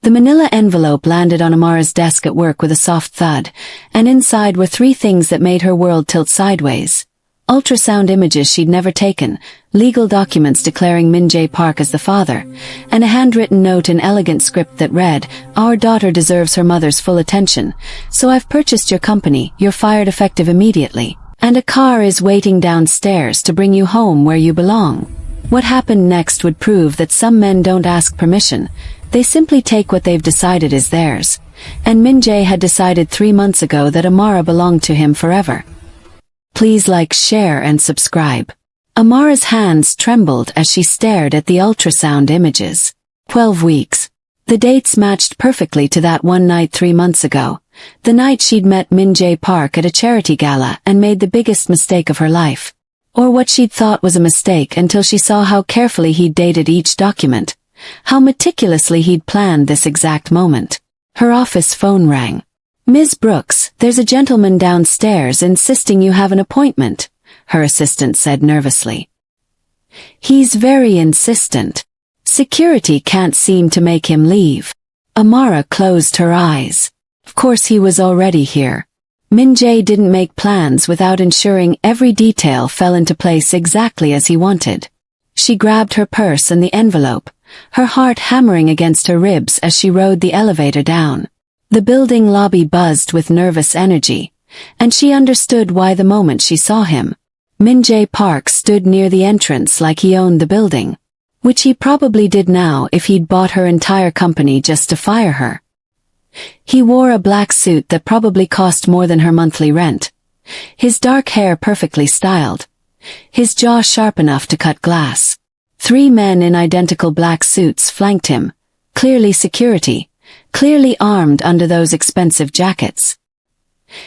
The manila envelope landed on Amara's desk at work with a soft thud, and inside were 3 things that made her world tilt sideways. Ultrasound images she'd never taken, legal documents declaring Min Jae Park as the father, and a handwritten note in elegant script that read, "Our daughter deserves her mother's full attention, so I've purchased your company, you're fired effective immediately, and a car is waiting downstairs to bring you home where you belong." What happened next would prove that some men don't ask permission, they simply take what they've decided is theirs, and Min Jae had decided 3 months ago that Amara belonged to him forever. Please like, share and subscribe. Amara's hands trembled as she stared at the ultrasound images. 12 weeks. The dates matched perfectly to that one night 3 months ago, the night she'd met Min Jae Park at a charity gala and made the biggest mistake of her life. Or what she'd thought was a mistake until she saw how carefully he'd dated each document, how meticulously he'd planned this exact moment. Her office phone rang. "Ms. Brooks, there's a gentleman downstairs insisting you have an appointment," her assistant said nervously. "He's very insistent. Security can't seem to make him leave." Amara closed her eyes. Of course he was already here. Min Jae didn't make plans without ensuring every detail fell into place exactly as he wanted. She grabbed her purse and the envelope, her heart hammering against her ribs as she rode the elevator down. The building lobby buzzed with nervous energy, and she understood why the moment she saw him. Min Jae Park stood near the entrance like he owned the building, which he probably did now if he'd bought her entire company just to fire her. He wore a black suit that probably cost more than her monthly rent, his dark hair perfectly styled, his jaw sharp enough to cut glass. 3 men in identical black suits flanked him, clearly security, clearly armed under those expensive jackets.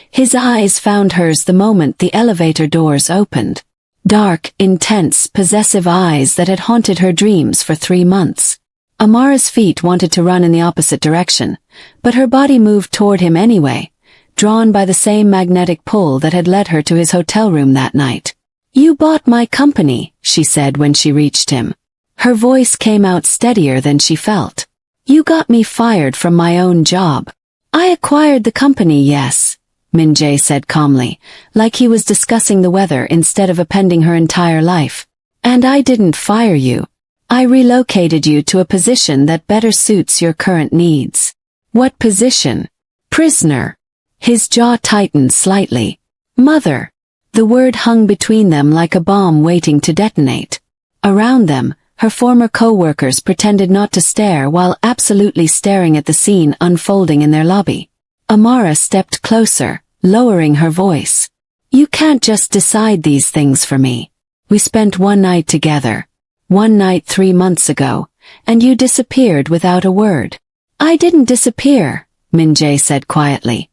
His eyes found hers the moment the elevator doors opened. Dark, intense, possessive eyes that had haunted her dreams for 3 months. Amara's feet wanted to run in the opposite direction, but her body moved toward him anyway, drawn by the same magnetic pull that had led her to his hotel room that night. "You bought my company," she said when she reached him. Her voice came out steadier than she felt. "You got me fired from my own job." "I acquired the company, yes," Min Jae said calmly, like he was discussing the weather instead of appending her entire life. "And I didn't fire you. I relocated you to a position that better suits your current needs." "What position?" "Prisoner." His jaw tightened slightly. "Mother." The word hung between them like a bomb waiting to detonate. Around them, her former co-workers pretended not to stare while absolutely staring at the scene unfolding in their lobby. Amara stepped closer, lowering her voice. "You can't just decide these things for me. We spent one night together. One night 3 months ago, and you disappeared without a word." "I didn't disappear," Min Jae said quietly,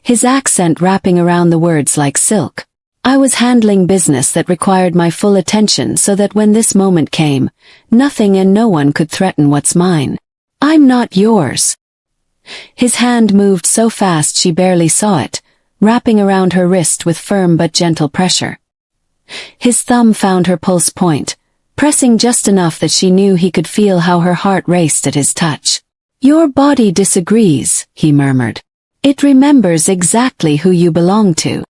his accent wrapping around the words like silk. "I was handling business that required my full attention so that when this moment came, nothing and no one could threaten what's mine. I'm not yours." His hand moved so fast she barely saw it, wrapping around her wrist with firm but gentle pressure. His thumb found her pulse point, pressing just enough that she knew he could feel how her heart raced at his touch. "Your body disagrees," he murmured. "It remembers exactly who you belong to."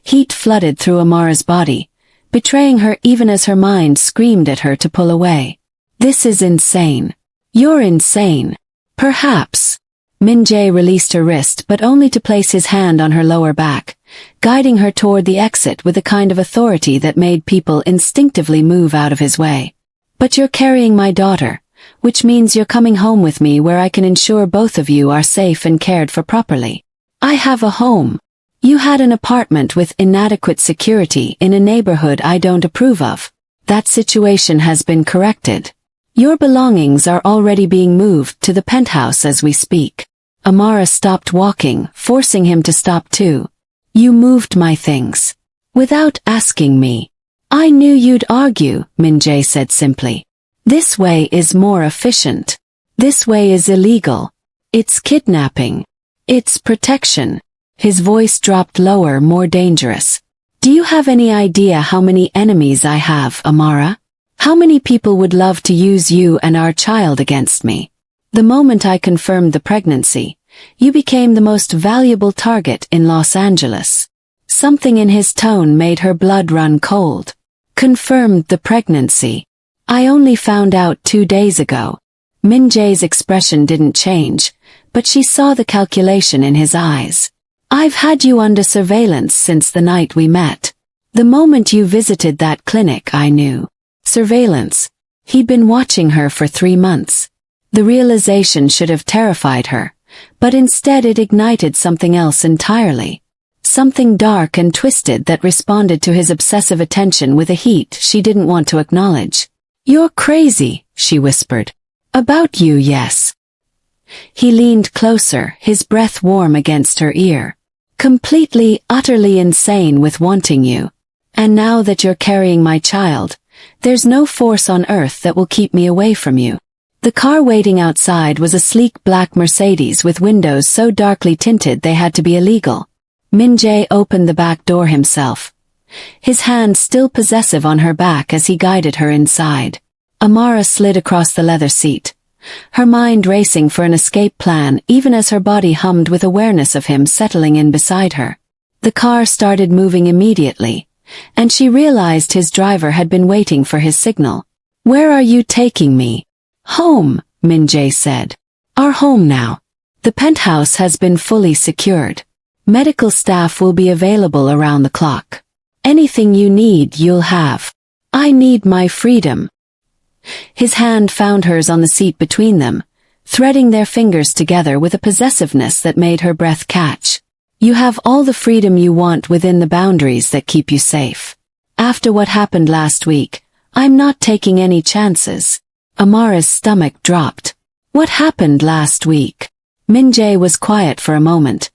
Heat flooded through Amara's body, betraying her even as her mind screamed at her to pull away. "This is insane. You're insane." "Perhaps." Min Jae released her wrist but only to place his hand on her lower back, guiding her toward the exit with a kind of authority that made people instinctively move out of his way. "But you're carrying my daughter, which means you're coming home with me where I can ensure both of you are safe and cared for properly. I have a home. You had an apartment with inadequate security in a neighborhood I don't approve of. That situation has been corrected. Your belongings are already being moved to the penthouse as we speak." Amara stopped walking, forcing him to stop too. "You moved my things. Without asking me." "I knew you'd argue," Min Jae said simply. "This way is more efficient. This way is illegal. It's kidnapping. It's protection." His voice dropped lower, more dangerous. "Do you have any idea how many enemies I have, Amara? How many people would love to use you and our child against me? The moment I confirmed the pregnancy, you became the most valuable target in Los Angeles. Something in his tone made her blood run cold. Confirmed the pregnancy. I only found out 2 days ago. Min Jae's expression didn't change, but she saw the calculation in his eyes. I've had you under surveillance since the night we met. The moment you visited that clinic I knew. Surveillance. He'd been watching her for 3 months. The realization should have terrified her, but instead it ignited something else entirely. Something dark and twisted that responded to his obsessive attention with a heat she didn't want to acknowledge. You're crazy, she whispered. About you, yes. He leaned closer, his breath warm against her ear. Completely, utterly insane with wanting you. And now that you're carrying my child, there's no force on earth that will keep me away from you. The car waiting outside was a sleek black Mercedes with windows so darkly tinted they had to be illegal. Min Jae opened the back door himself, his hand still possessive on her back as he guided her inside. Amara slid across the leather seat, her mind racing for an escape plan even as her body hummed with awareness of him settling in beside her. The car started moving immediately, and she realized his driver had been waiting for his signal. Where are you taking me? Home, Min Jae said. Our home now. The penthouse has been fully secured. Medical staff will be available around the clock. Anything you need, you'll have. I need my freedom. His hand found hers on the seat between them, threading their fingers together with a possessiveness that made her breath catch. You have all the freedom you want within the boundaries that keep you safe. After what happened last week, I'm not taking any chances. Amara's stomach dropped. What happened last week? Min Jae was quiet for a moment,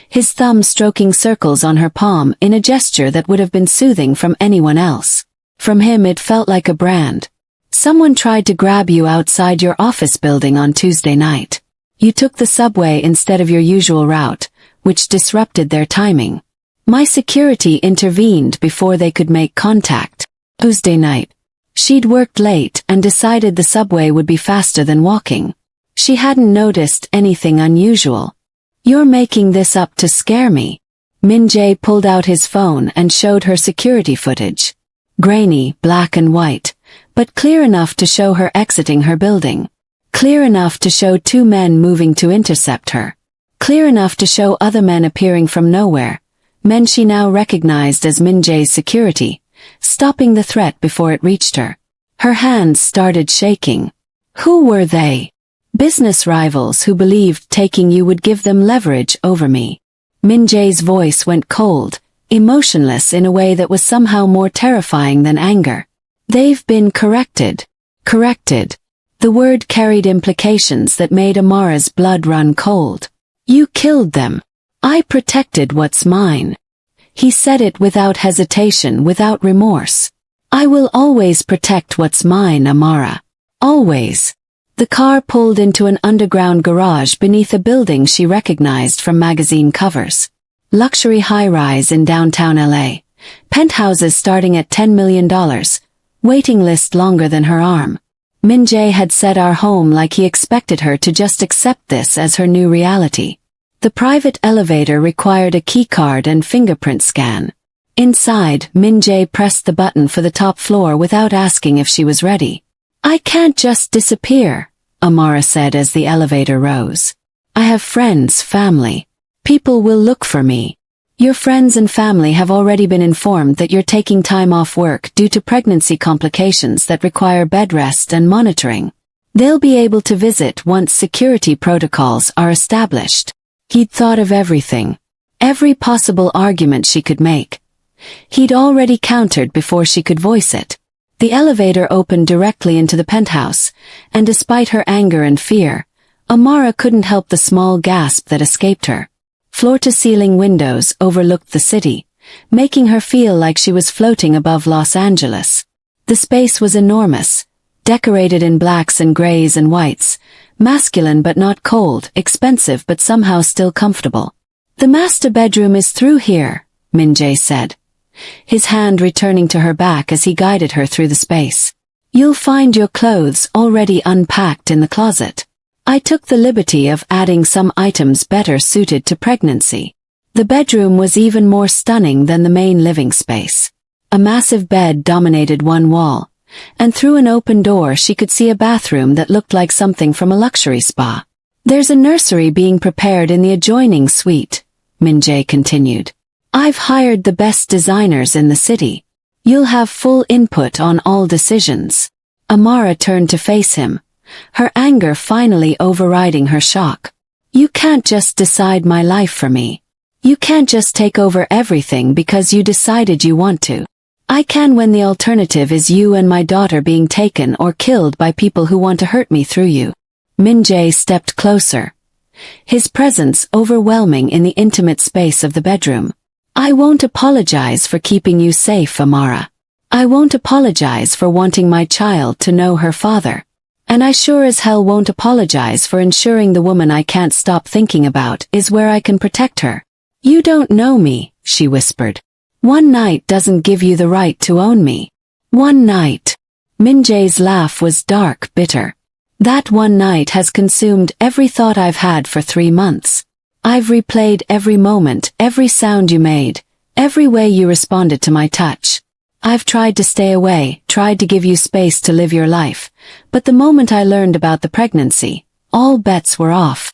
his thumb stroking circles on her palm in a gesture that would have been soothing from anyone else. From him it felt like a brand. Someone tried to grab you outside your office building on Tuesday night. You took the subway instead of your usual route, which disrupted their timing. My security intervened before they could make contact. Tuesday night. She'd worked late and decided the subway would be faster than walking. She hadn't noticed anything unusual. You're making this up to scare me. Min Jae pulled out his phone and showed her security footage. Grainy, black and white, but clear enough to show her exiting her building. Clear enough to show 2 men moving to intercept her. Clear enough to show other men appearing from nowhere, men she now recognized as Min Jae's security, stopping the threat before it reached her. Her hands started shaking. Who were they? Business rivals who believed taking you would give them leverage over me. Min Jae's voice went cold, emotionless in a way that was somehow more terrifying than anger. They've been corrected. Corrected. The word carried implications that made Amara's blood run cold. You killed them. I protected what's mine. He said it without hesitation, without remorse. I will always protect what's mine, Amara. Always. The car pulled into an underground garage beneath a building she recognized from magazine covers. Luxury high-rise in downtown LA. Penthouses starting at $10 million. Waiting list longer than her arm. Min Jae had said our home like he expected her to just accept this as her new reality. The private elevator required a keycard and fingerprint scan. Inside, Min Jae pressed the button for the top floor without asking if she was ready. I can't just disappear, Amara said as the elevator rose. I have friends, family. People will look for me. Your friends and family have already been informed that you're taking time off work due to pregnancy complications that require bed rest and monitoring. They'll be able to visit once security protocols are established. He'd thought of everything. Every possible argument she could make. He'd already countered before she could voice it. The elevator opened directly into the penthouse, and despite her anger and fear, Amara couldn't help the small gasp that escaped her. Floor-to-ceiling windows overlooked the city, making her feel like she was floating above Los Angeles. The space was enormous, decorated in blacks and grays and whites, masculine but not cold, expensive but somehow still comfortable. The master bedroom is through here, Min Jae said, his hand returning to her back as he guided her through the space. You'll find your clothes already unpacked in the closet. I took the liberty of adding some items better suited to pregnancy. The bedroom was even more stunning than the main living space. A massive bed dominated one wall, and through an open door she could see a bathroom that looked like something from a luxury spa. There's a nursery being prepared in the adjoining suite, Min-jae continued. I've hired the best designers in the city. You'll have full input on all decisions. Amara turned to face him, her anger finally overriding her shock. You can't just decide my life for me. You can't just take over everything because you decided you want to. I can when the alternative is you and my daughter being taken or killed by people who want to hurt me through you. Min-jae stepped closer, his presence overwhelming in the intimate space of the bedroom. I won't apologize for keeping you safe, Amara. I won't apologize for wanting my child to know her father. And I sure as hell won't apologize for ensuring the woman I can't stop thinking about is where I can protect her. You don't know me, she whispered. One night doesn't give you the right to own me. One night. Min-jae's laugh was dark, bitter. That one night has consumed every thought I've had for 3 months. I've replayed every moment, every sound you made, every way you responded to my touch. I've tried to stay away, tried to give you space to live your life, but the moment I learned about the pregnancy, all bets were off.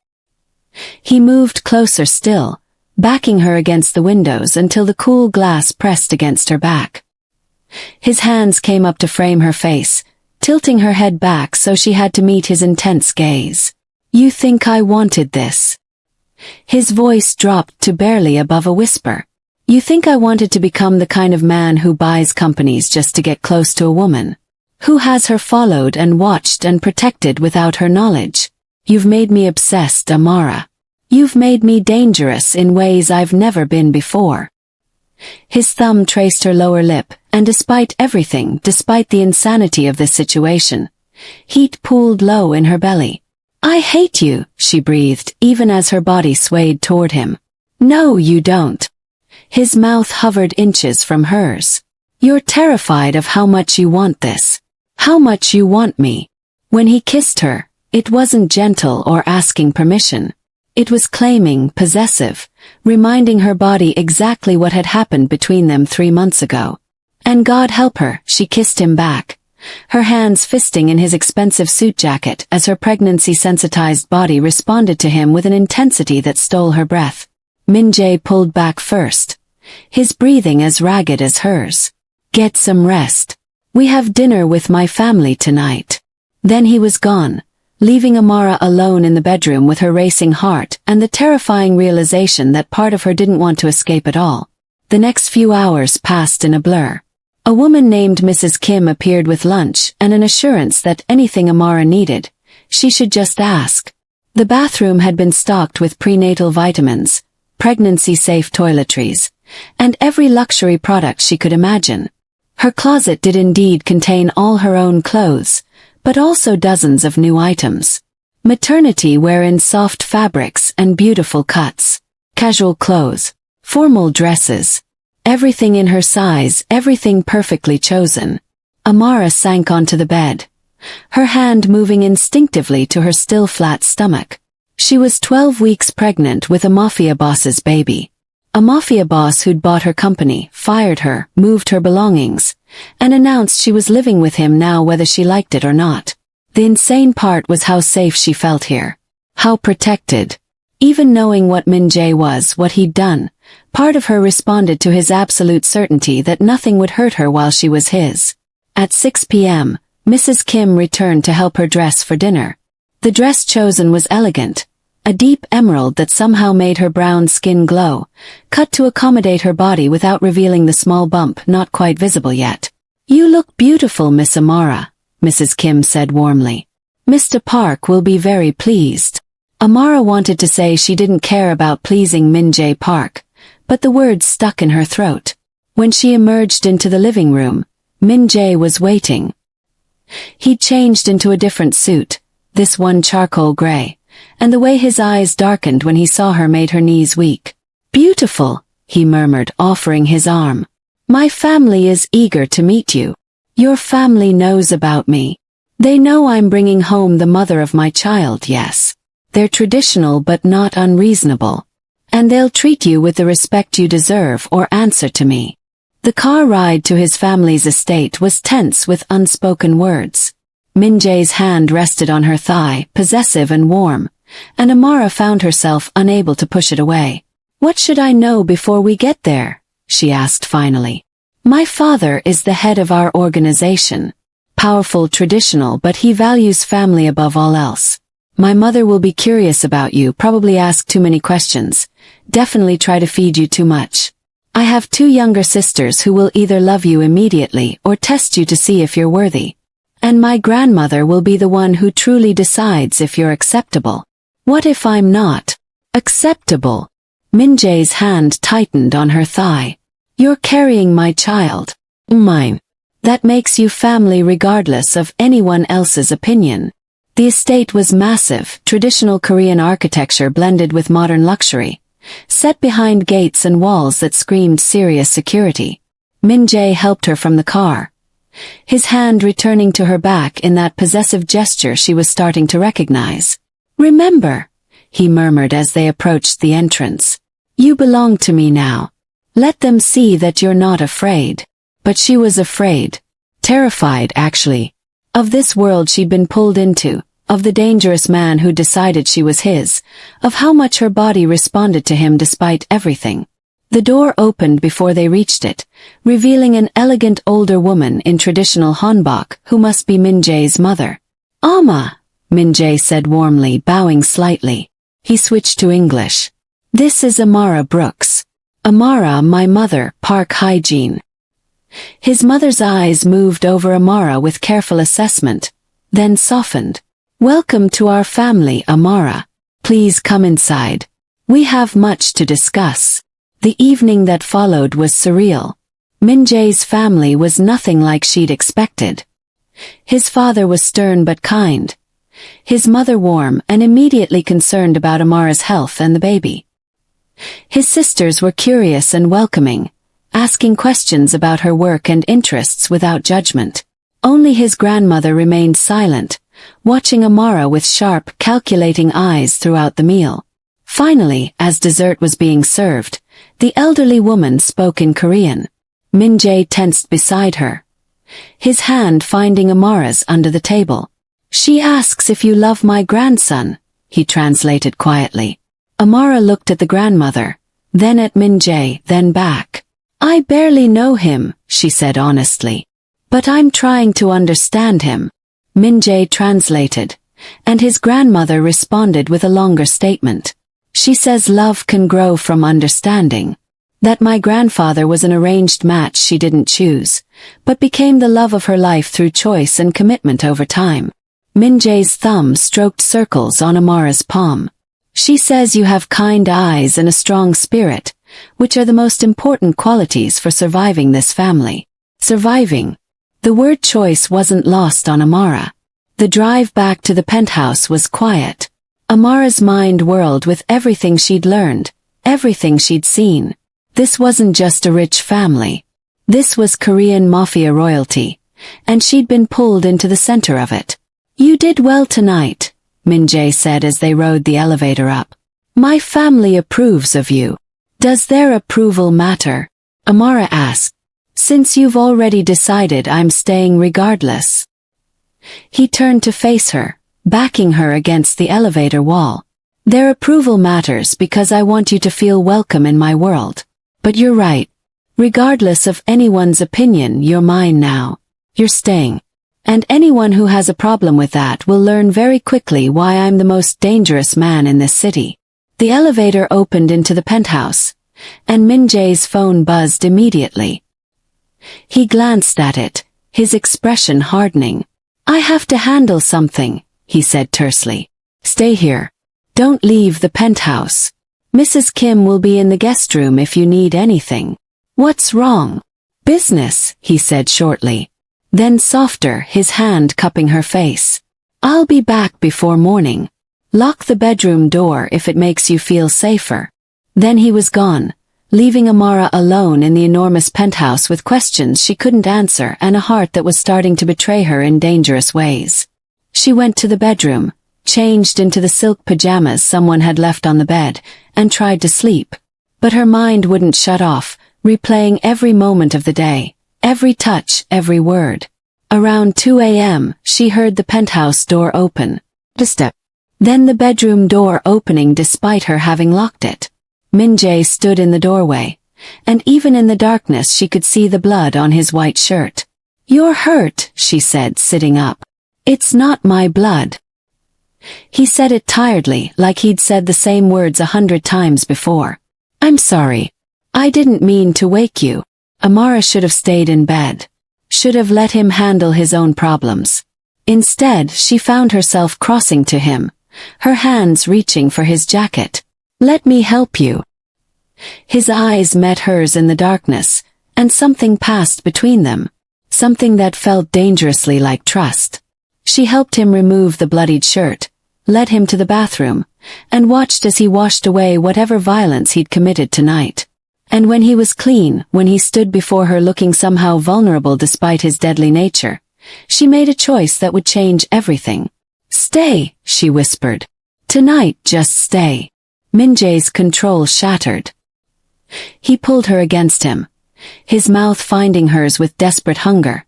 He moved closer still, backing her against the windows until the cool glass pressed against her back. His hands came up to frame her face, tilting her head back so she had to meet his intense gaze. You think I wanted this? His voice dropped to barely above a whisper. You think I wanted to become the kind of man who buys companies just to get close to a woman? Who has her followed and watched and protected without her knowledge? You've made me obsessed, Amara. You've made me dangerous in ways I've never been before. His thumb traced her lower lip, and despite everything, despite the insanity of this situation, heat pooled low in her belly. I hate you, she breathed, even as her body swayed toward him. No, you don't. His mouth hovered inches from hers. You're terrified of how much you want this. How much you want me. When he kissed her, it wasn't gentle or asking permission. It was claiming, possessive, reminding her body exactly what had happened between them 3 months ago. And God help her, she kissed him back, her hands fisting in his expensive suit jacket as her pregnancy-sensitized body responded to him with an intensity that stole her breath. Min-jae pulled back first, his breathing as ragged as hers. Get some rest. We have dinner with my family tonight. Then he was gone, leaving Amara alone in the bedroom with her racing heart and the terrifying realization that part of her didn't want to escape at all. The next few hours passed in a blur. A woman named Mrs. Kim appeared with lunch and an assurance that anything Amara needed, she should just ask. The bathroom had been stocked with prenatal vitamins, pregnancy-safe toiletries, and every luxury product she could imagine. Her closet did indeed contain all her own clothes, but also dozens of new items. Maternity wear in soft fabrics and beautiful cuts, casual clothes, formal dresses, everything in her size, everything perfectly chosen. Amara sank onto the bed, her hand moving instinctively to her still flat stomach. She was 12 weeks pregnant with a Mafia Boss's baby. A Mafia Boss who'd bought her company, fired her, moved her belongings, and announced she was living with him now whether she liked it or not. The insane part was how safe she felt here. How protected. Even knowing what Min-jae was, what he'd done, part of her responded to his absolute certainty that nothing would hurt her while she was his. At 6 p.m., Mrs. Kim returned to help her dress for dinner. The dress chosen was elegant, a deep emerald that somehow made her brown skin glow, cut to accommodate her body without revealing the small bump not quite visible yet. You look beautiful, Miss Amara, Mrs. Kim said warmly. Mr. Park will be very pleased. Amara wanted to say she didn't care about pleasing Min-jae Park, but the words stuck in her throat. When she emerged into the living room, Min-jae was waiting. He'd changed into a different suit, this one charcoal gray, and the way his eyes darkened when he saw her made her knees weak. Beautiful, he murmured, offering his arm. My family is eager to meet you. Your family knows about me. They know I'm bringing home the mother of my child, yes. They're traditional but not unreasonable. And they'll treat you with the respect you deserve or answer to me. The car ride to his family's estate was tense with unspoken words. Min-jae's hand rested on her thigh, possessive and warm, and Amara found herself unable to push it away. What should I know before we get there? She asked finally. My father is the head of our organization. Powerful, traditional, but he values family above all else. My mother will be curious about you, probably ask too many questions. Definitely try to feed you too much. I have 2 younger sisters who will either love you immediately or test you to see if you're worthy. And my grandmother will be the one who truly decides if you're acceptable. What if I'm not acceptable? Min-jae's hand tightened on her thigh. You're carrying my child. Mine. That makes you family regardless of anyone else's opinion. The estate was massive, traditional Korean architecture blended with modern luxury, set behind gates and walls that screamed serious security. Min-jae helped her from the car, his hand returning to her back in that possessive gesture she was starting to recognize. Remember, he murmured as they approached the entrance. You belong to me now. Let them see that you're not afraid. But she was afraid. Terrified, actually. Of this world she'd been pulled into, of the dangerous man who decided she was his, of how much her body responded to him despite everything. The door opened before they reached it, revealing an elegant older woman in traditional hanbok who must be Min-jae's mother. Ama, Min-jae said warmly, bowing slightly. He switched to English. This is Amara Brooks. Amara, my mother, Park Hygiene. His mother's eyes moved over Amara with careful assessment, then softened. Welcome to our family, Amara. Please come inside. We have much to discuss. The evening that followed was surreal. Min-jae's family was nothing like she'd expected. His father was stern but kind. His mother warm and immediately concerned about Amara's health and the baby. His sisters were curious and welcoming, asking questions about her work and interests without judgment. Only his grandmother remained silent, watching Amara with sharp, calculating eyes throughout the meal. Finally, as dessert was being served, the elderly woman spoke in Korean. Min-jae tensed beside her, his hand finding Amara's under the table. She asks if you love my grandson, he translated quietly. Amara looked at the grandmother, then at Min-jae, then back. I barely know him, she said honestly. But I'm trying to understand him. Min-jae translated, and his grandmother responded with a longer statement. She says love can grow from understanding. That my grandfather was an arranged match she didn't choose, but became the love of her life through choice and commitment over time. Min-jae's thumb stroked circles on Amara's palm. She says you have kind eyes and a strong spirit, which are the most important qualities for surviving this family. Surviving. The word choice wasn't lost on Amara. The drive back to the penthouse was quiet. Amara's mind whirled with everything she'd learned, everything she'd seen. This wasn't just a rich family. This was Korean mafia royalty, and she'd been pulled into the center of it. You did well tonight, Min-jae said as they rode the elevator up. My family approves of you. Does their approval matter? Amara asked. Since you've already decided I'm staying regardless. He turned to face her, backing her against the elevator wall. Their approval matters because I want you to feel welcome in my world. But you're right. Regardless of anyone's opinion, you're mine now. You're staying. And anyone who has a problem with that will learn very quickly why I'm the most dangerous man in this city. The elevator opened into the penthouse, and Min-jae's phone buzzed immediately. He glanced at it, his expression hardening. I have to handle something, he said tersely. Stay here. Don't leave the penthouse. Mrs. Kim will be in the guest room if you need anything. What's wrong? Business, he said shortly. Then softer, his hand cupping her face. I'll be back before morning. Lock the bedroom door if it makes you feel safer. Then he was gone, leaving Amara alone in the enormous penthouse with questions she couldn't answer and a heart that was starting to betray her in dangerous ways. She went to the bedroom, changed into the silk pajamas someone had left on the bed, and tried to sleep. But her mind wouldn't shut off, replaying every moment of the day, every touch, every word. Around 2 a.m., she heard the penthouse door open. A step. Then the bedroom door opening despite her having locked it. Min-jae stood in the doorway, and even in the darkness she could see the blood on his white shirt. "You're hurt," she said, sitting up. "It's not my blood." He said it tiredly, like he'd said the same words 100 times before. "I'm sorry. I didn't mean to wake you." Amara should have stayed in bed. Should have let him handle his own problems. Instead, she found herself crossing to him, her hands reaching for his jacket. "Let me help you." His eyes met hers in the darkness, and something passed between them. Something that felt dangerously like trust. She helped him remove the bloodied shirt, led him to the bathroom, and watched as he washed away whatever violence he'd committed tonight. And when he was clean, when he stood before her looking somehow vulnerable despite his deadly nature, she made a choice that would change everything. "Stay," she whispered. "Tonight, just stay." Min-jae's control shattered. He pulled her against him, his mouth finding hers with desperate hunger.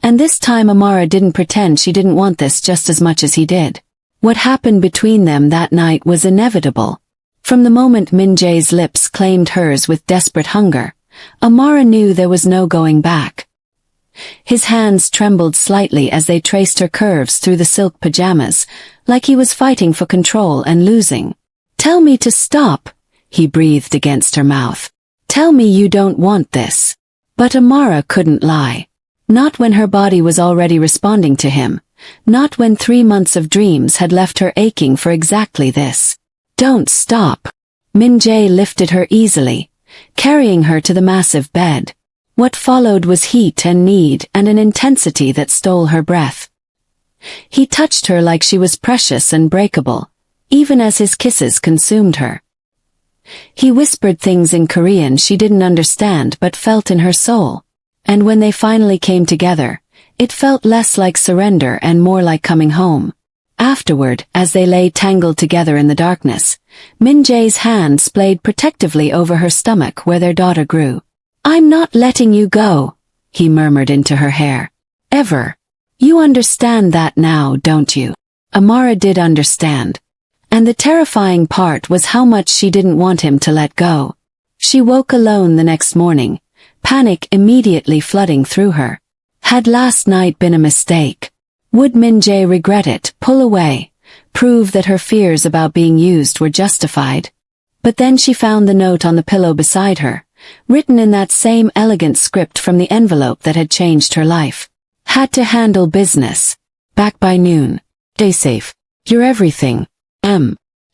And this time Amara didn't pretend she didn't want this just as much as he did. What happened between them that night was inevitable. From the moment Min-jae's lips claimed hers with desperate hunger, Amara knew there was no going back. His hands trembled slightly as they traced her curves through the silk pajamas, like he was fighting for control and losing. "Tell me to stop," he breathed against her mouth. "Tell me you don't want this." But Amara couldn't lie. Not when her body was already responding to him. Not when 3 months of dreams had left her aching for exactly this. "Don't stop." Min-jae lifted her easily, carrying her to the massive bed. What followed was heat and need and an intensity that stole her breath. He touched her like she was precious and breakable, even as his kisses consumed her. He whispered things in Korean she didn't understand but felt in her soul. And when they finally came together, it felt less like surrender and more like coming home. Afterward, as they lay tangled together in the darkness, Min-jae's hands played protectively over her stomach where their daughter grew. "I'm not letting you go," he murmured into her hair. "Ever. You understand that now, don't you?" Amara did understand. And the terrifying part was how much she didn't want him to let go. She woke alone the next morning, panic immediately flooding through her. Had last night been a mistake? Would Min-jae regret it, pull away, prove that her fears about being used were justified? But then she found the note on the pillow beside her, written in that same elegant script from the envelope that had changed her life. Had to handle business. Back by noon. Stay safe. You're everything.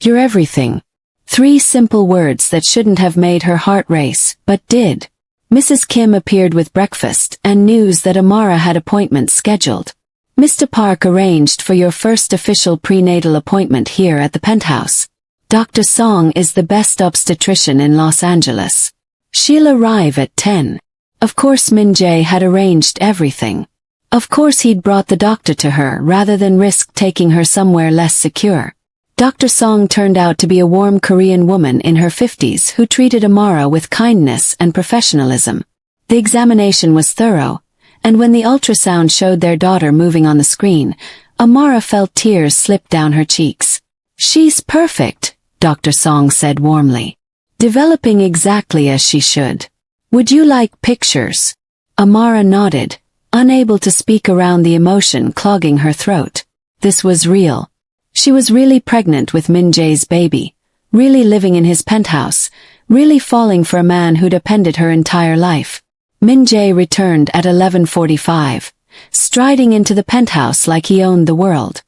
You're everything. 3 simple words that shouldn't have made her heart race, but did. Mrs. Kim appeared with breakfast and news that Amara had appointments scheduled. "Mr. Park arranged for your first official prenatal appointment here at the penthouse. Dr. Song is the best obstetrician in Los Angeles. She'll arrive at 10. Of course Min-jae had arranged everything. Of course he'd brought the doctor to her rather than risk taking her somewhere less secure. Dr. Song turned out to be a warm Korean woman in her 50s who treated Amara with kindness and professionalism. The examination was thorough, and when the ultrasound showed their daughter moving on the screen, Amara felt tears slip down her cheeks. "She's perfect," Dr. Song said warmly. "Developing exactly as she should. Would you like pictures?" Amara nodded, unable to speak around the emotion clogging her throat. This was real. She was really pregnant with Min-jae's baby, really living in his penthouse, really falling for a man who'd appended her entire life. Min-jae returned at 11:45, striding into the penthouse like he owned the world.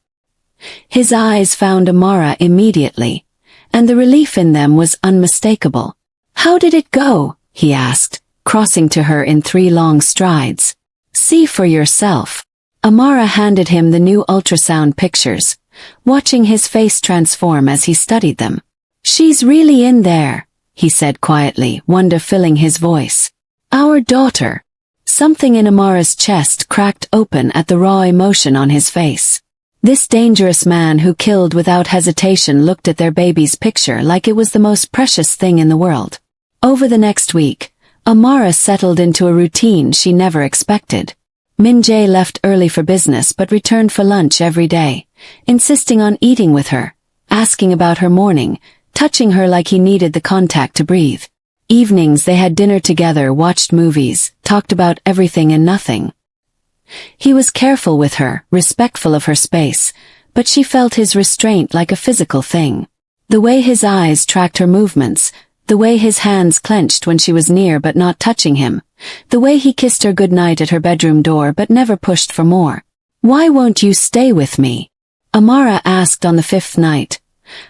His eyes found Amara immediately, and the relief in them was unmistakable. "How did it go?" he asked, crossing to her in 3 long strides. "See for yourself." Amara handed him the new ultrasound pictures, watching his face transform as he studied them. "She's really in there," he said quietly, wonder filling his voice. Our daughter. Something in Amara's chest cracked open at the raw emotion on his face. This dangerous man who killed without hesitation looked at their baby's picture like it was the most precious thing in the world. Over the next week, Amara settled into a routine she never expected. Min-jae left early for business but returned for lunch every day, insisting on eating with her, asking about her morning, touching her like he needed the contact to breathe. Evenings they had dinner together, watched movies, talked about everything and nothing. He was careful with her, respectful of her space, but she felt his restraint like a physical thing. The way his eyes tracked her movements, the way his hands clenched when she was near but not touching him, the way he kissed her goodnight at her bedroom door but never pushed for more. Why won't you stay with me? Amara asked on the 5th night,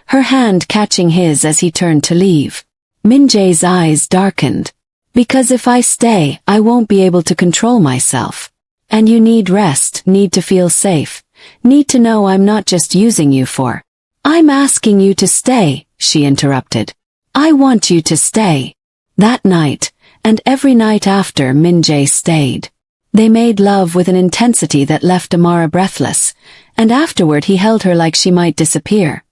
her hand catching his as he turned to leave. Min-jae's eyes darkened. Because if I stay, I won't be able to control myself. And you need rest, need to feel safe, need to know I'm not just using you for. I'm asking you to stay, she interrupted. I want you to stay. That night, and every night after, Min-jae stayed. They made love with an intensity that left Amara breathless, and afterward he held her like she might disappear.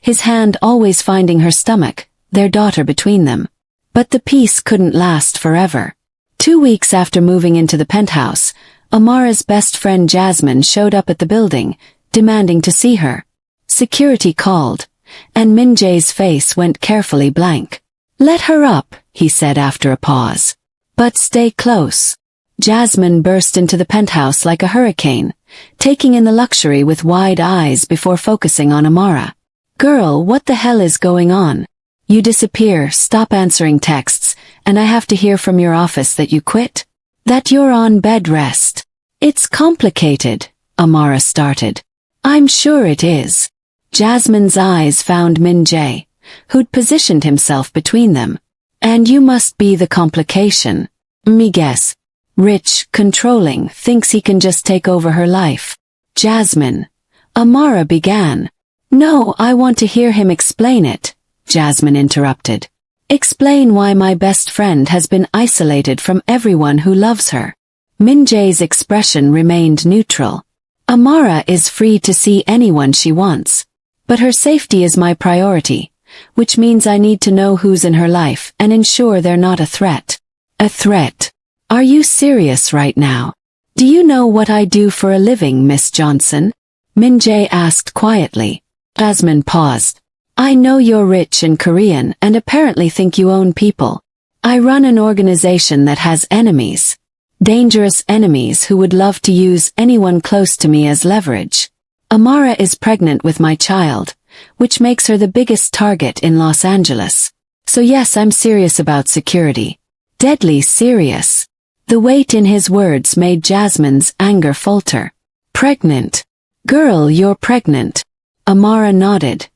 His hand always finding her stomach, their daughter between them. But the peace couldn't last forever. 2 weeks after moving into the penthouse, Amara's best friend Jasmine showed up at the building, demanding to see her. Security called, and Min-jae's face went carefully blank. Let her up, he said after a pause. But stay close. Jasmine burst into the penthouse like a hurricane, taking in the luxury with wide eyes before focusing on Amara. Girl, what the hell is going on? You disappear, stop answering texts, and I have to hear from your office that you quit? That you're on bed rest. It's complicated, Amara started. I'm sure it is. Jasmine's eyes found Min-jae, who'd positioned himself between them. And you must be the complication. Me guess. Rich, controlling, thinks he can just take over her life. Jasmine. Amara began. No, I want to hear him explain it, Jasmine interrupted. Explain why my best friend has been isolated from everyone who loves her. Min-jae's expression remained neutral. Amara is free to see anyone she wants. But her safety is my priority, which means I need to know who's in her life and ensure they're not a threat. A threat? Are you serious right now? Do you know what I do for a living, Miss Johnson? Min-jae asked quietly. Jasmine paused. I know you're rich and Korean and apparently think you own people. I run an organization that has enemies. Dangerous enemies who would love to use anyone close to me as leverage. Amara is pregnant with my child, which makes her the biggest target in Los Angeles. So yes, I'm serious about security. Deadly serious. The weight in his words made Jasmine's anger falter. Pregnant. Girl, you're pregnant. Amara nodded,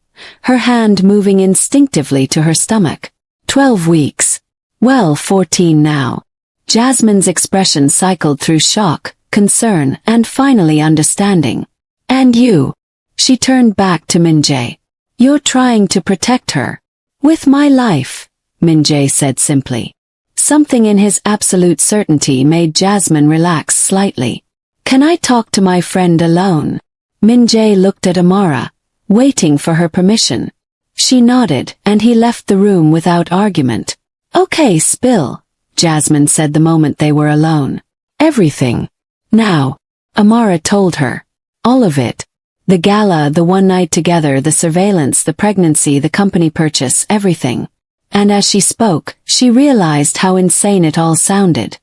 her hand moving instinctively to her stomach. 12 weeks. Well, 14 now. Jasmine's expression cycled through shock, concern, and finally understanding. And you? She turned back to Min-jae. You're trying to protect her. With my life, Min-jae said simply. Something in his absolute certainty made Jasmine relax slightly. Can I talk to my friend alone? Min-jae looked at Amara, waiting for her permission. She nodded, and he left the room without argument. Okay, spill, Jasmine said the moment they were alone. Everything. Now, Amara told her. All of it. The gala, the one night together, the surveillance, the pregnancy, the company purchase, everything. And as she spoke, she realized how insane it all sounded.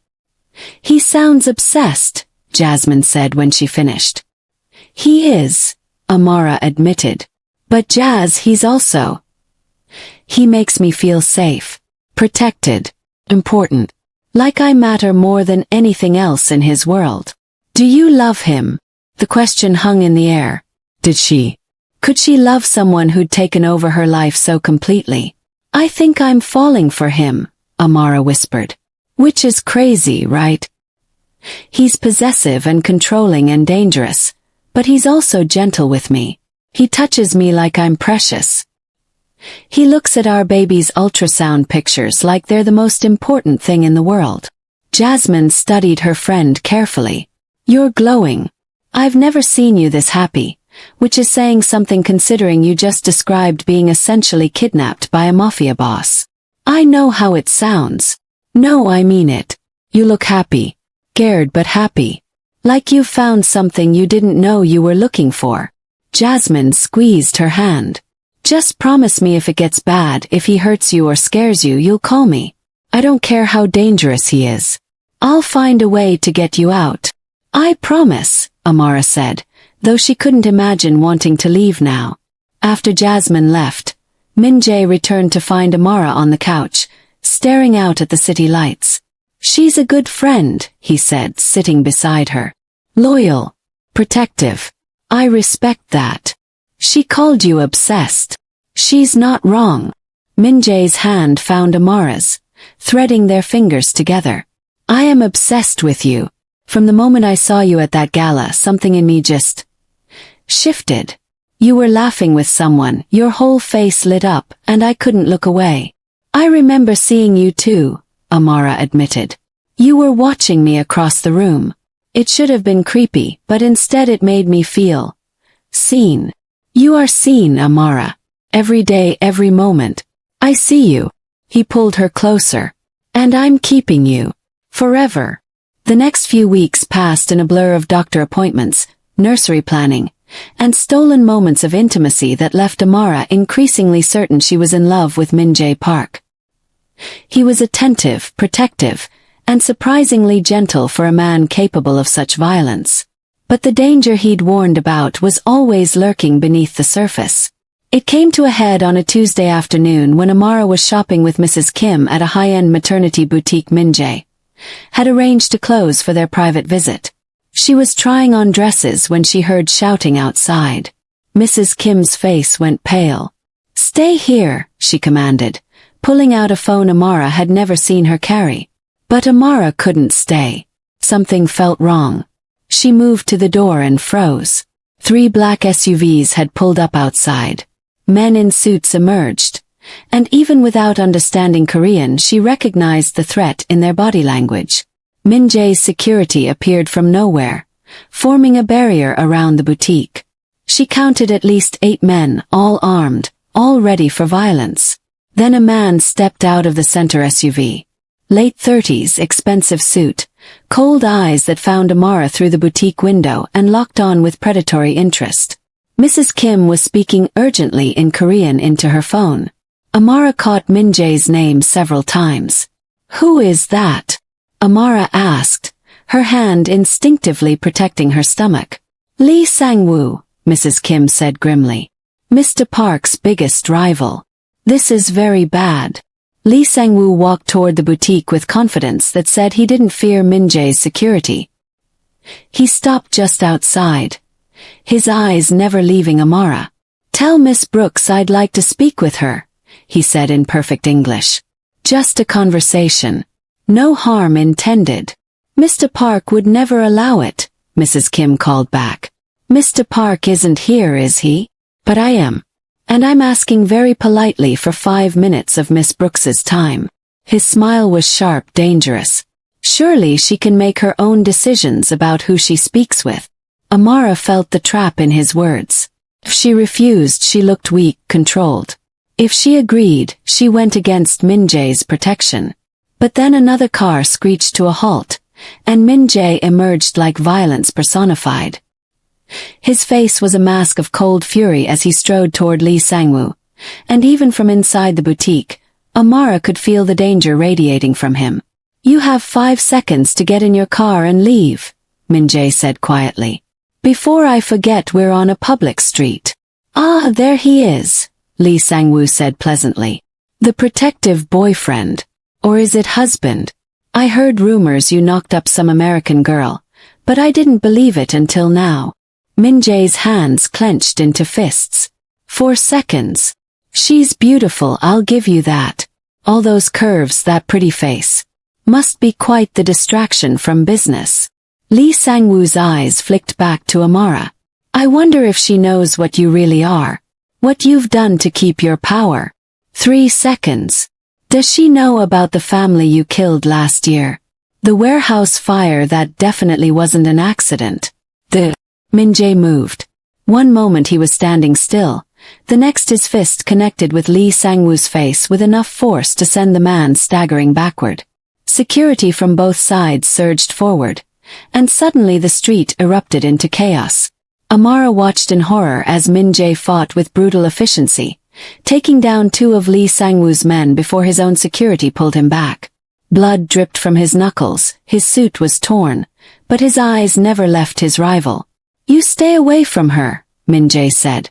He sounds obsessed, Jasmine said when she finished. He is, Amara admitted. But Jazz, he's also. He makes me feel safe, protected, important. Like I matter more than anything else in his world. Do you love him? The question hung in the air. Did she? Could she love someone who'd taken over her life so completely? I think I'm falling for him, Amara whispered. Which is crazy, right? He's possessive and controlling and dangerous, but he's also gentle with me. He touches me like I'm precious. He looks at our baby's ultrasound pictures like they're the most important thing in the world. Jasmine studied her friend carefully. You're glowing. I've never seen you this happy, which is saying something considering you just described being essentially kidnapped by a mafia boss. I know how it sounds. No, I mean it. You look happy. Scared but happy. Like you've found something you didn't know you were looking for. Jasmine squeezed her hand. Just promise me if it gets bad, if he hurts you or scares you, you'll call me. I don't care how dangerous he is. I'll find a way to get you out. I promise, Amara said, though she couldn't imagine wanting to leave now. After Jasmine left, Min-jae returned to find Amara on the couch, staring out at the city lights. She's a good friend, he said, sitting beside her. Loyal. Protective. I respect that. She called you obsessed. She's not wrong. Min-jae's hand found Amara's, threading their fingers together. I am obsessed with you. From the moment I saw you at that gala, something in me just shifted. You were laughing with someone, your whole face lit up, and I couldn't look away. I remember seeing you too, Amara admitted. You were watching me across the room. It should have been creepy, but instead it made me feel seen. You are seen, Amara. Every day, every moment. I see you. He pulled her closer. And I'm keeping you. Forever. The next few weeks passed in a blur of doctor appointments, nursery planning, and stolen moments of intimacy that left Amara increasingly certain she was in love with Min-jae Park. He was attentive, protective, and surprisingly gentle for a man capable of such violence. But the danger he'd warned about was always lurking beneath the surface. It came to a head on a Tuesday afternoon when Amara was shopping with Mrs. Kim at a high-end maternity boutique. Min-jae had arranged to close for their private visit. She was trying on dresses when she heard shouting outside. Mrs. Kim's face went pale. Stay here, she commanded, pulling out a phone Amara had never seen her carry. But Amara couldn't stay. Something felt wrong. She moved to the door and froze. 3 black SUVs had pulled up outside. Men in suits emerged. And even without understanding Korean, she recognized the threat in their body language. Min-jae's security appeared from nowhere, forming a barrier around the boutique. She counted at least 8 men, all armed, all ready for violence. Then a man stepped out of the center SUV. Late 30s, expensive suit, cold eyes that found Amara through the boutique window and locked on with predatory interest. Mrs. Kim was speaking urgently in Korean into her phone. Amara caught Min-jae's name several times. Who is that? Amara asked, her hand instinctively protecting her stomach. Lee Sang-woo, Mrs. Kim said grimly. Mr. Park's biggest rival. This is very bad. Lee Sang-woo walked toward the boutique with confidence that said he didn't fear Min-jae's security. He stopped just outside, his eyes never leaving Amara. Tell Miss Brooks I'd like to speak with her, he said in perfect English. Just a conversation. No harm intended. Mr. Park would never allow it, Mrs. Kim called back. Mr. Park isn't here, is he? But I am. And I'm asking very politely for 5 minutes of Miss Brooks's time. His smile was sharp, dangerous. Surely she can make her own decisions about who she speaks with. Amara felt the trap in his words. If she refused, she looked weak, controlled. If she agreed, she went against Min-jae's protection. But then another car screeched to a halt, and Min-jae emerged like violence personified. His face was a mask of cold fury as he strode toward Lee Sang-woo, and even from inside the boutique, Amara could feel the danger radiating from him. You have 5 seconds to get in your car and leave, Min-jae said quietly. Before I forget, we're on a public street. Ah, there he is, Lee Sang-woo said pleasantly. The protective boyfriend. Or is it husband? I heard rumors you knocked up some American girl, but I didn't believe it until now. Min-jae's hands clenched into fists. 4 seconds. She's beautiful, I'll give you that. All those curves, that pretty face. Must be quite the distraction from business. Lee Sang-woo's eyes flicked back to Amara. I wonder if she knows what you really are. What you've done to keep your power. 3 seconds. Does she know about the family you killed last year? The warehouse fire that definitely wasn't an accident. Min-jae moved. One moment he was standing still, the next his fist connected with Lee Sang-woo's face with enough force to send the man staggering backward. Security from both sides surged forward, and suddenly the street erupted into chaos. Amara watched in horror as Min-jae fought with brutal efficiency, taking down 2 of Lee Sang-woo's men before his own security pulled him back. Blood dripped from his knuckles, his suit was torn, but his eyes never left his rival. "You stay away from her," Min-jae said,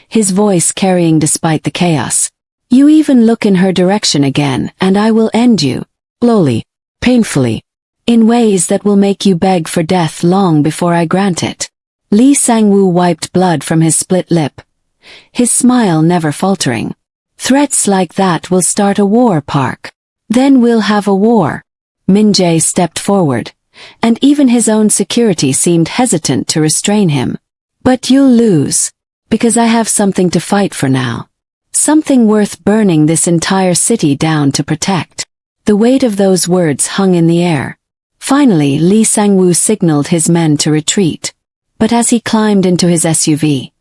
his voice carrying despite the chaos. "You even look in her direction again and I will end you." Slowly, painfully, in ways that will make you beg for death long before I grant it. Lee Sang-woo wiped blood from his split lip, his smile never faltering. "Threats like that will start a war, Park. Then we'll have a war." Min-jae stepped forward, and even his own security seemed hesitant to restrain him. "But you'll lose, because I have something to fight for now. Something worth burning this entire city down to protect." The weight of those words hung in the air. Finally, Lee Sang-woo signaled his men to retreat. But as he climbed into his SUV,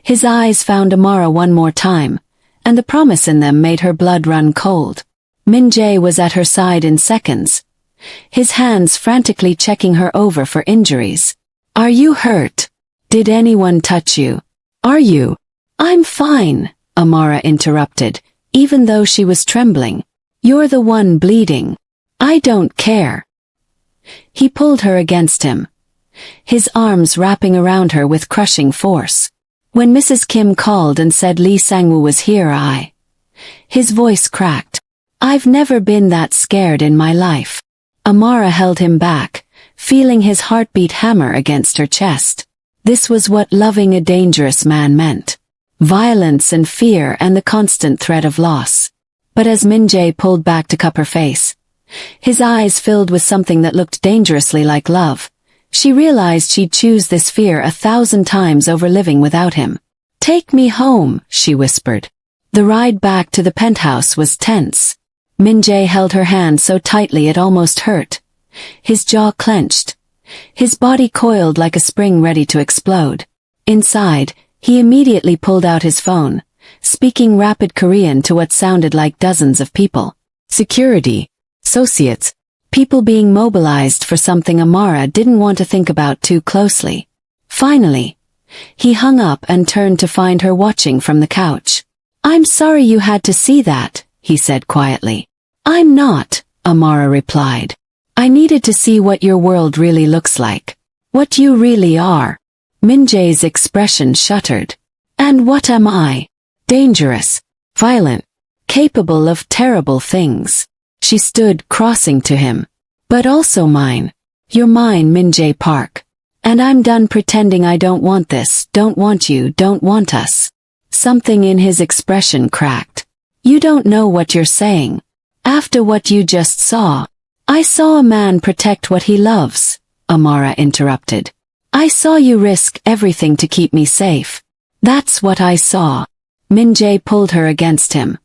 his eyes found Amara one more time, and the promise in them made her blood run cold. Min-jae was at her side in seconds, his hands frantically checking her over for injuries. "Are you hurt? Did anyone touch you? Are you?" "I'm fine," Amara interrupted, even though she was trembling. "You're the one bleeding. I don't care." He pulled her against him, his arms wrapping around her with crushing force. "When Mrs. Kim called and said Lee Sang-woo was here, His voice cracked. "I've never been that scared in my life." Amara held him back, feeling his heartbeat hammer against her chest. This was what loving a dangerous man meant. Violence and fear and the constant threat of loss. But as Min-jae pulled back to cup her face, his eyes filled with something that looked dangerously like love, she realized she'd choose this fear 1,000 times over living without him. "Take me home," she whispered. The ride back to the penthouse was tense. Min-jae held her hand so tightly it almost hurt. His jaw clenched, his body coiled like a spring ready to explode. Inside, he immediately pulled out his phone, speaking rapid Korean to what sounded like dozens of people. Security, associates, people being mobilized for something Amara didn't want to think about too closely. Finally, he hung up and turned to find her watching from the couch. "I'm sorry you had to see that," he said quietly. "I'm not," Amara replied. "I needed to see what your world really looks like. What you really are." Min-jae's expression shuttered. "And what am I? Dangerous, violent, capable of terrible things." She stood crossing to him. "But also mine. You're mine, Min-jae Park. And I'm done pretending I don't want this, don't want you, don't want us." Something in his expression cracked. "You don't know what you're saying. After what you just saw." "I saw a man protect what he loves," Amara interrupted. "I saw you risk everything to keep me safe. That's what I saw." Min-jae pulled her against him,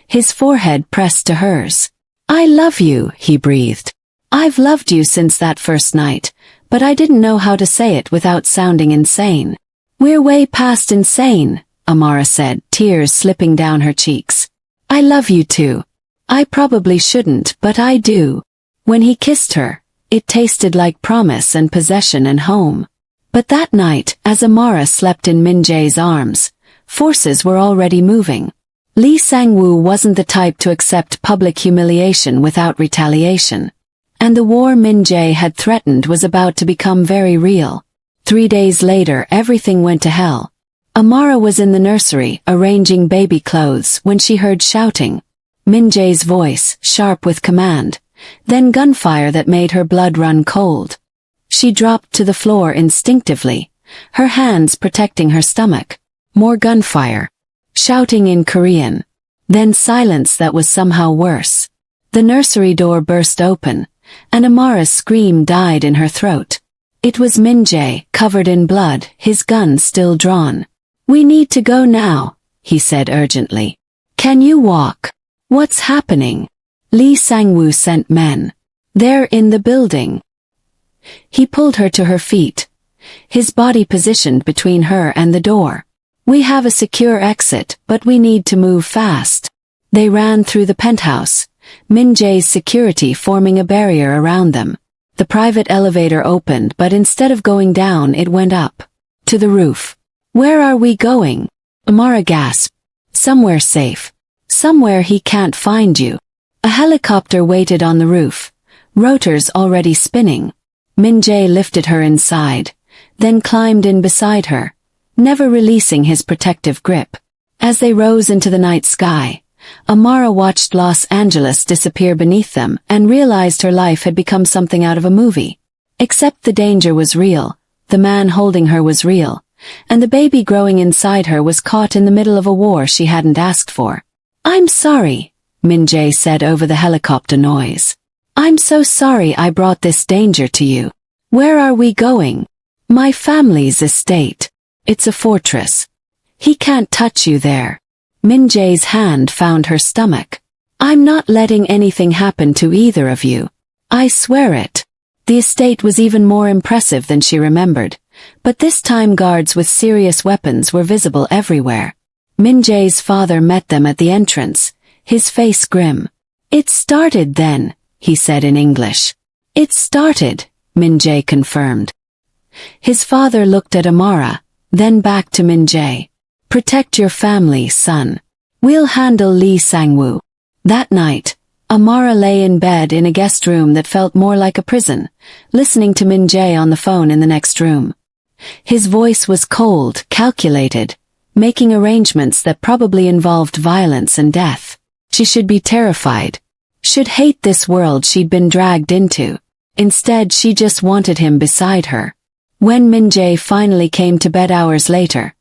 his forehead pressed to hers. "I love you," he breathed. "I've loved you since that first night, but I didn't know how to say it without sounding insane." "We're way past insane," Amara said, tears slipping down her cheeks. "I love you too. I probably shouldn't, but I do." When he kissed her, it tasted like promise and possession and home. But that night, as Amara slept in Min-jae's arms, forces were already moving. Lee Sang-woo wasn't the type to accept public humiliation without retaliation. And the war Min-jae had threatened was about to become very real. 3 days later, everything went to hell. Amara was in the nursery, arranging baby clothes, when she heard shouting. Min-jae's voice, sharp with command, then gunfire that made her blood run cold. She dropped to the floor instinctively, her hands protecting her stomach. More gunfire. Shouting in Korean. Then silence that was somehow worse. The nursery door burst open, and Amara's scream died in her throat. It was Min-jae, covered in blood, his gun still drawn. "We need to go now," he said urgently. Can you walk? What's happening? Lee Sang-woo sent men. They're in the building. He pulled her to her feet, his body positioned between her and the door. We have a secure exit, but we need to move fast. They ran through the penthouse, Min Jae's security forming a barrier around them. The private elevator opened, but instead of going down, it went up. To the roof. Where are we going? Amara gasped. Somewhere safe. Somewhere he can't find you. A helicopter waited on the roof, rotors already spinning. Min Jae lifted her inside, then climbed in beside her, never releasing his protective grip. As they rose into the night sky, Amara watched Los Angeles disappear beneath them and realized her life had become something out of a movie. Except the danger was real, the man holding her was real, and the baby growing inside her was caught in the middle of a war she hadn't asked for. I'm sorry, Min Jae said over the helicopter noise. I'm so sorry I brought this danger to you. Where are we going? My family's estate. It's a fortress. He can't touch you there. Min Jae's hand found her stomach. I'm not letting anything happen to either of you. I swear it. The estate was even more impressive than she remembered, but this time guards with serious weapons were visible everywhere. Min Jae's father met them at the entrance, his face grim. It started then, he said in English. It started, Min Jae confirmed. His father looked at Amara, then back to Min Jae. Protect your family, son. We'll handle Lee Sang-woo. That night, Amara lay in bed in a guest room that felt more like a prison, listening to Min Jae on the phone in the next room. His voice was cold, calculated, making arrangements that probably involved violence and death. She should be terrified. Should hate this world she'd been dragged into. Instead, she just wanted him beside her. When Min Jae finally came to bed hours later,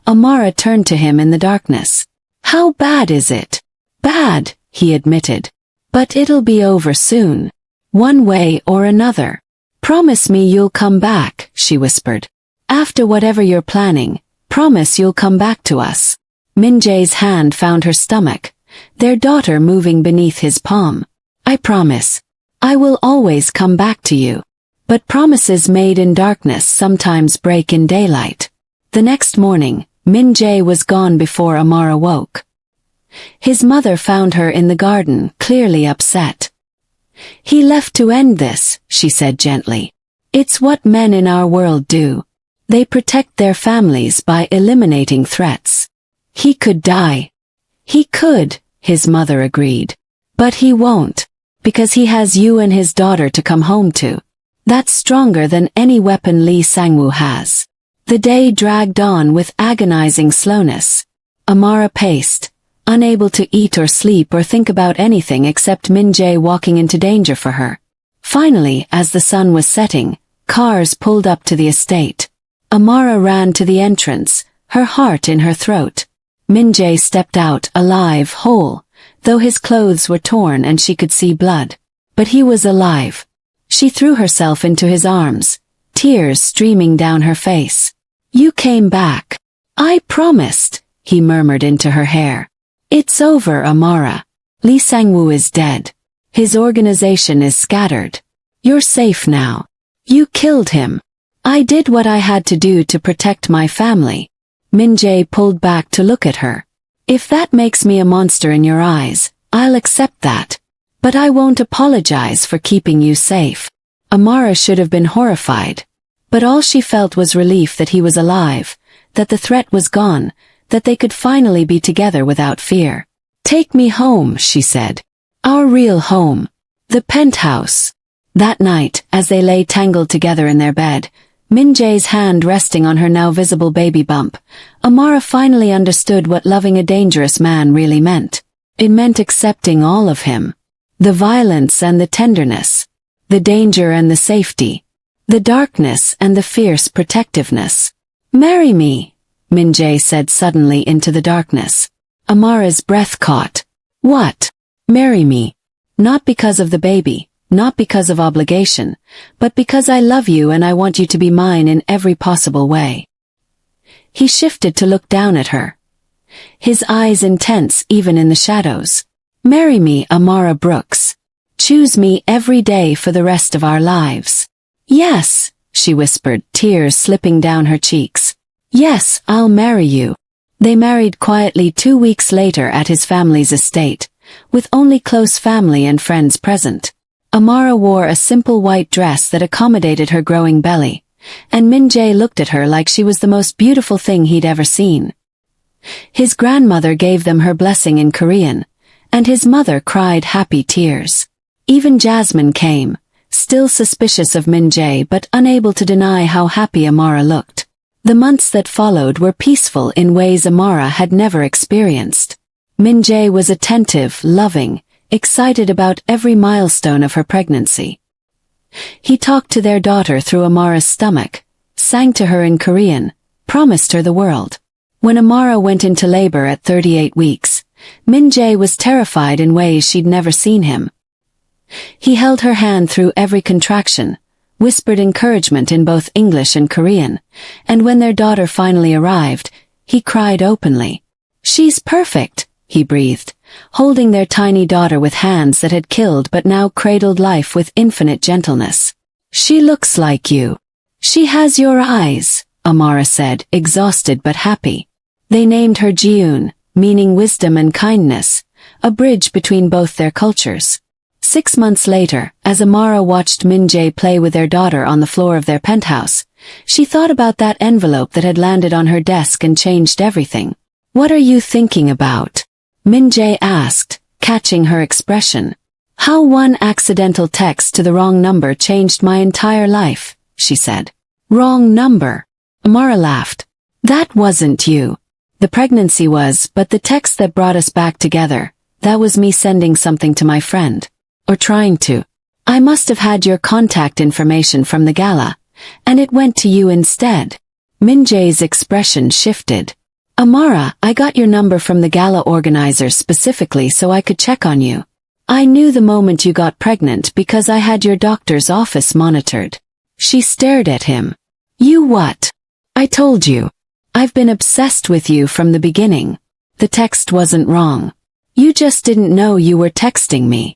Amara turned to him in the darkness. How bad is it? Bad, he admitted. But it'll be over soon. One way or another. Promise me you'll come back, she whispered. After whatever you're planning, promise you'll come back to us. Min Jae's hand found her stomach, their daughter moving beneath his palm. I promise. I will always come back to you. But promises made in darkness sometimes break in daylight. The next morning, Min Jae was gone before Amara woke. His mother found her in the garden, clearly upset. He left to end this, she said gently. It's what men in our world do. They protect their families by eliminating threats. He could die. He could, his mother agreed. But he won't, because he has you and his daughter to come home to. That's stronger than any weapon Lee Sang-woo has. The day dragged on with agonizing slowness. Amara paced, unable to eat or sleep or think about anything except Min Jae walking into danger for her. Finally, as the sun was setting, cars pulled up to the estate. Amara ran to the entrance, her heart in her throat. Min Jae stepped out, alive, whole, though his clothes were torn and she could see blood. But he was alive. She threw herself into his arms, tears streaming down her face. You came back. I promised, he murmured into her hair. It's over, Amara. Lee Sang-woo is dead. His organization is scattered. You're safe now. You killed him. I did what I had to do to protect my family. Min Jae pulled back to look at her. If that makes me a monster in your eyes, I'll accept that. But I won't apologize for keeping you safe. Amara should have been horrified. But all she felt was relief that he was alive, that the threat was gone, that they could finally be together without fear. Take me home, she said. Our real home. The penthouse. That night, as they lay tangled together in their bed, Min Jae's hand resting on her now visible baby bump, Amara finally understood what loving a dangerous man really meant. It meant accepting all of him. The violence and the tenderness. The danger and the safety. The darkness and the fierce protectiveness. Marry me, Min Jae said suddenly into the darkness. Amara's breath caught. What? Marry me. Not because of the baby, not because of obligation, but because I love you and I want you to be mine in every possible way. He shifted to look down at her. his eyes intense even in the shadows. "Marry me, Amara Brooks. Choose me every day for the rest of our lives." "Yes," she whispered, tears slipping down her cheeks. "Yes, I'll marry you." They married quietly 2 weeks later at his family's estate, with only close family and friends present. Amara wore a simple white dress that accommodated her growing belly, and Min Jae looked at her like she was the most beautiful thing he'd ever seen. His grandmother gave them her blessing in Korean, and his mother cried happy tears. Even Jasmine came, still suspicious of Min Jae but unable to deny how happy Amara looked. The months that followed were peaceful in ways Amara had never experienced. Min Jae was attentive, loving, excited about every milestone of her pregnancy. He talked to their daughter through Amara's stomach, sang to her in Korean, promised her the world. When Amara went into labor at 38 weeks, Min Jae was terrified in ways she'd never seen him. He held her hand through every contraction, whispered encouragement in both English and Korean, and when their daughter finally arrived, he cried openly. "She's perfect," he breathed, holding their tiny daughter with hands that had killed but now cradled life with infinite gentleness. "She looks like you. She has your eyes," Amara said, exhausted but happy. They named her Jiun, meaning wisdom and kindness, a bridge between both their cultures. 6 months later, as Amara watched Min Jae play with their daughter on the floor of their penthouse, she thought about that envelope that had landed on her desk and changed everything. "What are you thinking about?" Min Jae asked, catching her expression. "How one accidental text to the wrong number changed my entire life," she said. "Wrong number?" Amara laughed. "That wasn't you. The pregnancy was, but the text that brought us back together, that was me sending something to my friend. Or trying to. I must have had your contact information from the gala, and it went to you instead." Min Jae's expression shifted. "Amara, I got your number from the gala organizers specifically so I could check on you. I knew the moment you got pregnant because I had your doctor's office monitored." She stared at him. "You what?" "I told you. I've been obsessed with you from the beginning. The text wasn't wrong. You just didn't know you were texting me."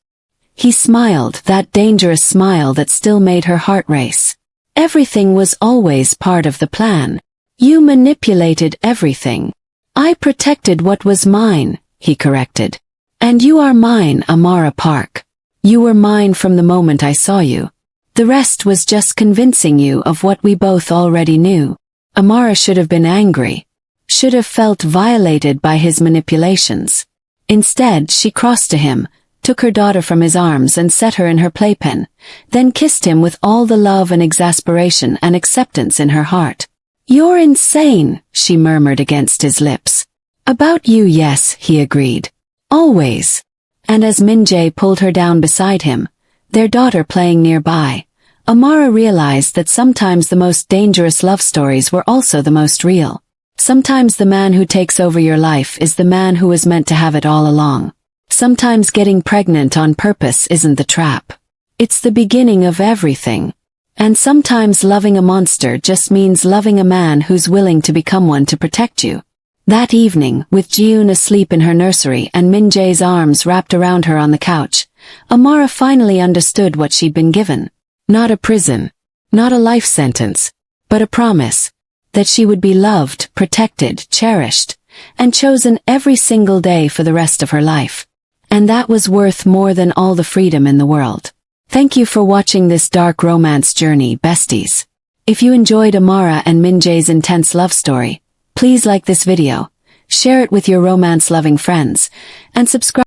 He smiled, that dangerous smile that still made her heart race. "Everything was always part of the plan. You manipulated everything." "I protected what was mine," he corrected. "And you are mine, Amara Park. You were mine from the moment I saw you. The rest was just convincing you of what we both already knew." Amara should have been angry. Should have felt violated by his manipulations. Instead, she crossed to him, took her daughter from his arms and set her in her playpen, then kissed him with all the love and exasperation and acceptance in her heart. "You're insane," she murmured against his lips. "About you, yes," he agreed. "Always." And as Min Jae pulled her down beside him, their daughter playing nearby, Amara realized that sometimes the most dangerous love stories were also the most real. Sometimes the man who takes over your life is the man who was meant to have it all along. Sometimes getting pregnant on purpose isn't the trap. It's the beginning of everything. And sometimes loving a monster just means loving a man who's willing to become one to protect you. That evening, with Jiun asleep in her nursery and Min Jae's arms wrapped around her on the couch, Amara finally understood what she'd been given. Not a prison, not a life sentence, but a promise that she would be loved, protected, cherished, and chosen every single day for the rest of her life. And that was worth more than all the freedom in the world. Thank you for watching this dark romance journey, besties. If you enjoyed Amara and Min Jae's intense love story, please like this video, share it with your romance-loving friends, and subscribe.